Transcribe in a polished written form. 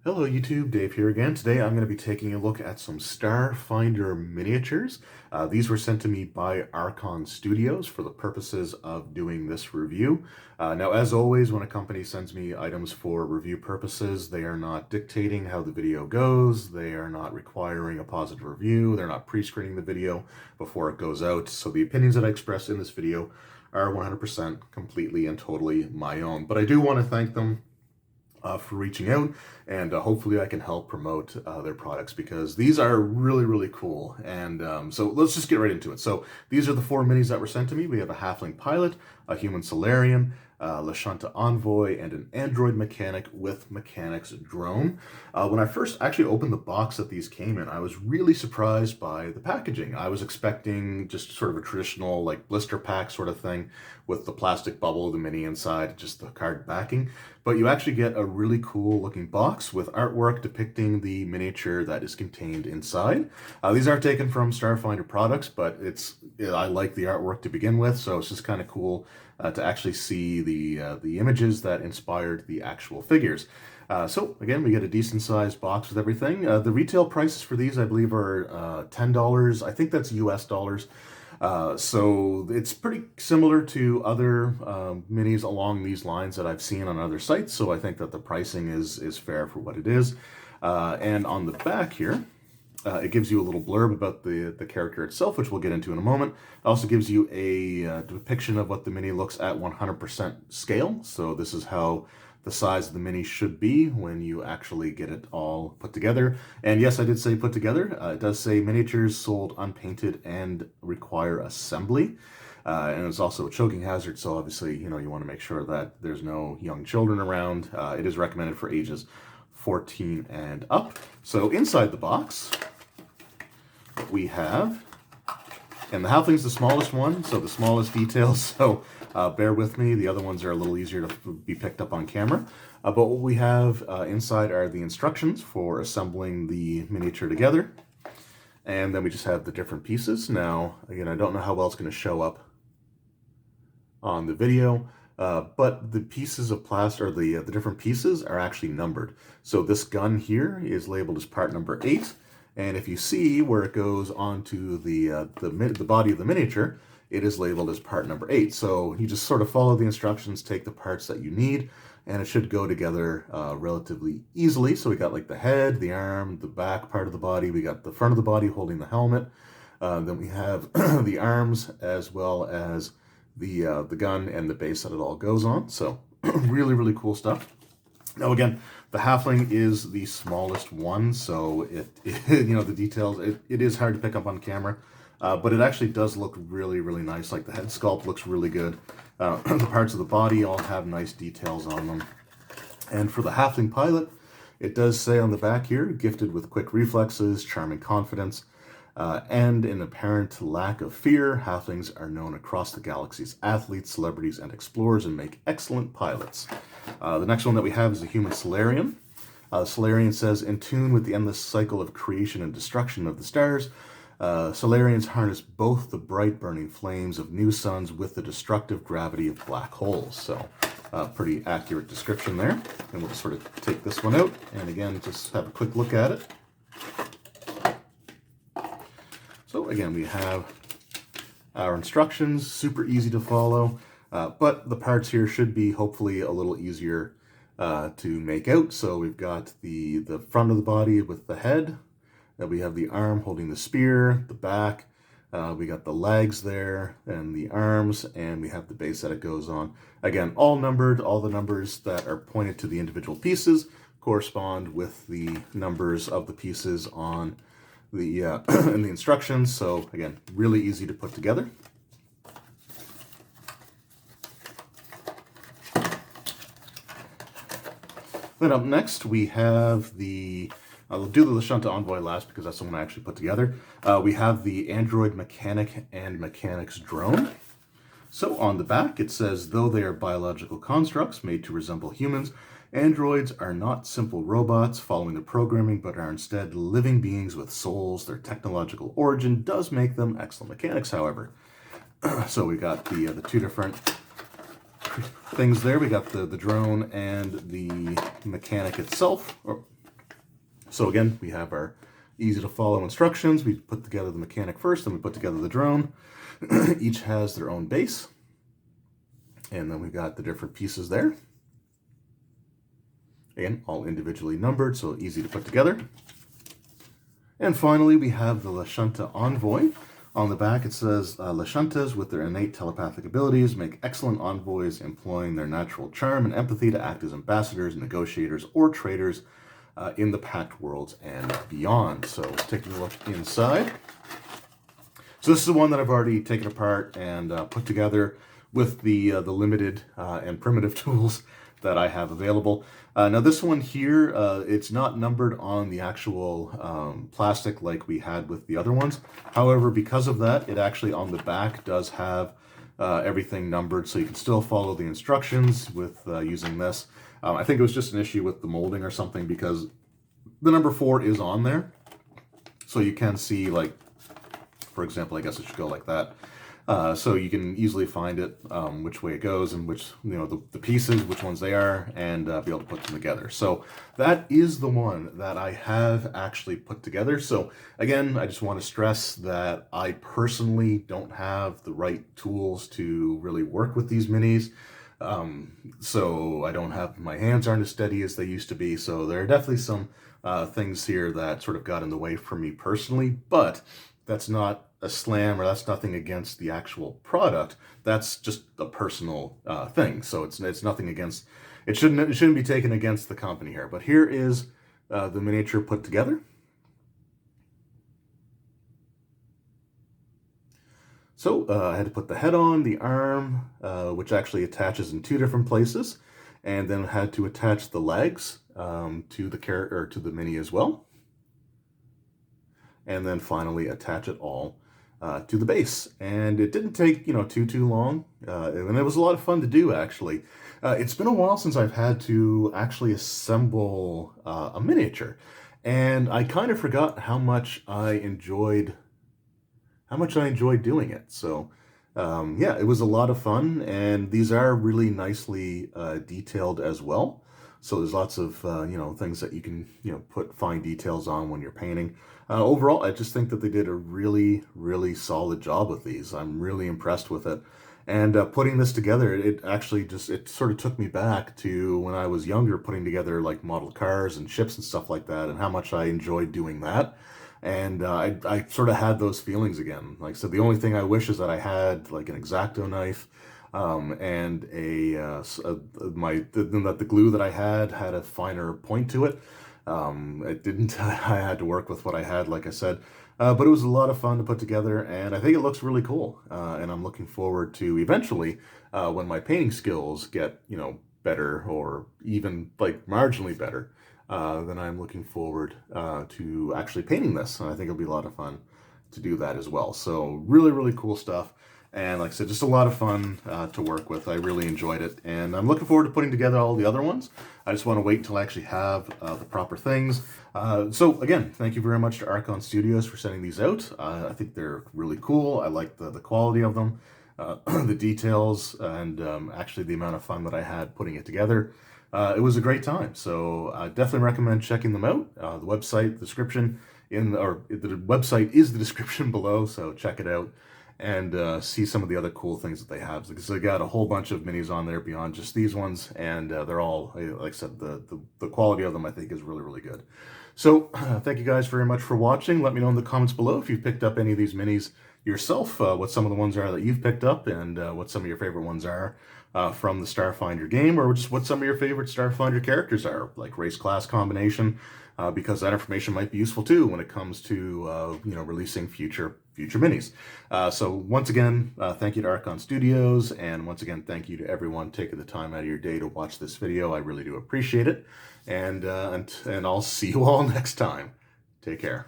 Hello YouTube, Dave here again. Today I'm going to be taking a look at some Starfinder miniatures. These were sent to me by Archon Studios for the purposes of doing this review. Now, as always, when a company sends me items for review purposes, they are not dictating how the video goes, they are not requiring a positive review, they're not pre-screening the video before it goes out. So the opinions that I express in this video are 100% completely and totally my own. But I do want to thank them for reaching out, and hopefully I can help promote their products because these are really, really cool. And so let's just get right into it. So these are the four minis that were sent to me. We have a Halfling Pilot, a human Solarian, Lashanta Envoy, and an android mechanic with mechanics drone. When I first actually opened the box that these came in, I was really surprised by the packaging. I was expecting just sort of a traditional like blister pack sort of thing with the plastic bubble, the mini inside, just the card backing. But you actually get a really cool looking box with artwork depicting the miniature that is contained inside. These aren't taken from Starfinder products, but I like the artwork to begin with, so it's just kind of cool to actually see the images that inspired the actual figures. So again, we get a decent sized box with everything. The retail prices for these, I believe, are $10. I think that's US dollars. So it's pretty similar to other minis along these lines that I've seen on other sites. So I think that the pricing is fair for what it is. And on the back here, it gives you a little blurb about the character itself, which we'll get into in a moment. It also gives you a depiction of what the mini looks at 100% scale. So this is how the size of the mini should be when you actually get it all put together. And yes, I did say put together. It does say miniatures sold unpainted and require assembly. And it's also a choking hazard, so obviously, you want to make sure that there's no young children around. It is recommended for ages 14 and up. So inside the box, we have, and the Halfling's the smallest one, so the smallest details, so bear with me. The other ones are a little easier to be picked up on camera. But what we have inside are the instructions for assembling the miniature together. And then we just have the different pieces. Now, again, I don't know how well it's going to show up on the video, but the pieces of plastic, or the different pieces, are actually numbered. So this gun here is labeled as part number 8. And if you see where it goes onto the body of the miniature, it is labeled as part number 8. So you just sort of follow the instructions, take the parts that you need, and it should go together relatively easily. So we got like the head, the arm, the back part of the body. We got the front of the body holding the helmet. Then we have the arms as well as the gun and the base that it all goes on. So really, really cool stuff. Now again, the Halfling is the smallest one, so the details, it is hard to pick up on camera, but it actually does look really, really nice. Like the head sculpt looks really good. The parts of the body all have nice details on them. And for the Halfling Pilot, it does say on the back here, gifted with quick reflexes, charming confidence, and an apparent lack of fear. Halflings are known across the galaxy as athletes, celebrities, and explorers, and make excellent pilots. The next one that we have is the human Solarian. Solarian says, in tune with the endless cycle of creation and destruction of the stars, Solarians harness both the bright burning flames of new suns with the destructive gravity of black holes. So, pretty accurate description there. And we'll just sort of take this one out, and again, just have a quick look at it. So again, we have our instructions, super easy to follow, but the parts here should be hopefully a little easier to make out. So we've got the front of the body with the head, then we have the arm holding the spear, the back, we got the legs there, and the arms, and we have the base that it goes on. Again, all numbered, all the numbers that are pointed to the individual pieces correspond with the numbers of the pieces on the in the instructions. So again, really easy to put together. Then up next we have we'll do the Lashanta Envoy last because that's the one I actually put together. We have the android mechanic and mechanics drone. So on the back it says, though they are biological constructs made to resemble humans, androids are not simple robots following the programming, but are instead living beings with souls. Their technological origin does make them excellent mechanics, however. So we got the two different things there. We got the drone and the mechanic itself, or So again, we have our easy to follow instructions. We put together the mechanic first, then we put together the drone. Each has their own base. And then we've got the different pieces there. Again, all individually numbered, so easy to put together. And finally, we have the Lashanta Envoy. On the back, it says, Lashantas, with their innate telepathic abilities, make excellent envoys, employing their natural charm and empathy to act as ambassadors, negotiators, or traders in the Pact Worlds and beyond. So taking a look inside. So this is the one that I've already taken apart and put together with the limited and primitive tools that I have available. Now this one here, it's not numbered on the actual plastic like we had with the other ones. However, because of that, it actually on the back does have everything numbered, so you can still follow the instructions with using this. I think it was just an issue with the molding or something, because the number 4 is on there. So you can see, like, for example, I guess it should go like that. So you can easily find it, which way it goes and which, the pieces, which ones they are, and be able to put them together. So that is the one that I have actually put together. So again, I just want to stress that I personally don't have the right tools to really work with these minis. So I don't have, my hands aren't as steady as they used to be. So there are definitely some things here that sort of got in the way for me personally, but that's not a slam, or that's nothing against the actual product. That's just a personal thing. So it's nothing against, it shouldn't be taken against the company here. But here is the miniature put together. So I had to put the head on, the arm, which actually attaches in 2 different places, and then had to attach the legs to the character, or to the mini as well, and then finally attach it all to the base. And it didn't take too long, and it was a lot of fun to do, actually. It's been a while since I've had to actually assemble a miniature, and I kind of forgot how much I enjoyed doing it. So yeah, it was a lot of fun, and these are really nicely detailed as well. So there's lots of things that you can put fine details on when you're painting. Overall, I just think that they did a really, really solid job with these. I'm really impressed with it. And putting this together, it actually it sort of took me back to when I was younger, putting together like model cars and ships and stuff like that, and how much I enjoyed doing that. And I sort of had those feelings again. Like I said, the only thing I wish is that I had like an X-Acto knife, and that the glue that I had a finer point to it. It didn't. I had to work with what I had, like I said. But it was a lot of fun to put together, and I think it looks really cool. And I'm looking forward to eventually, when my painting skills get better, or even like marginally better, then I'm looking forward to actually painting this. And I think it'll be a lot of fun to do that as well. So really, really cool stuff. And like I said, just a lot of fun to work with. I really enjoyed it. And I'm looking forward to putting together all the other ones. I just want to wait until I actually have the proper things. So again, thank you very much to Archon Studios for sending these out. I think they're really cool. I like the quality of them, the details, and actually the amount of fun that I had putting it together. It was a great time. So I definitely recommend checking them out. The website, description the website is the description below, so check it out and see some of the other cool things that they have. Because they got a whole bunch of minis on there beyond just these ones, and they're all, like I said, the quality of them I think is really, really good. So thank you guys very much for watching. Let me know in the comments below if you've picked up any of these minis yourself, what some of the ones are that you've picked up, and what some of your favorite ones are from the Starfinder game, or just what some of your favorite Starfinder characters are, like race class combination, because that information might be useful too when it comes to releasing future minis. So once again, thank you to Archon Studios, and once again, thank you to everyone taking the time out of your day to watch this video. I really do appreciate it, and I'll see you all next time. Take care.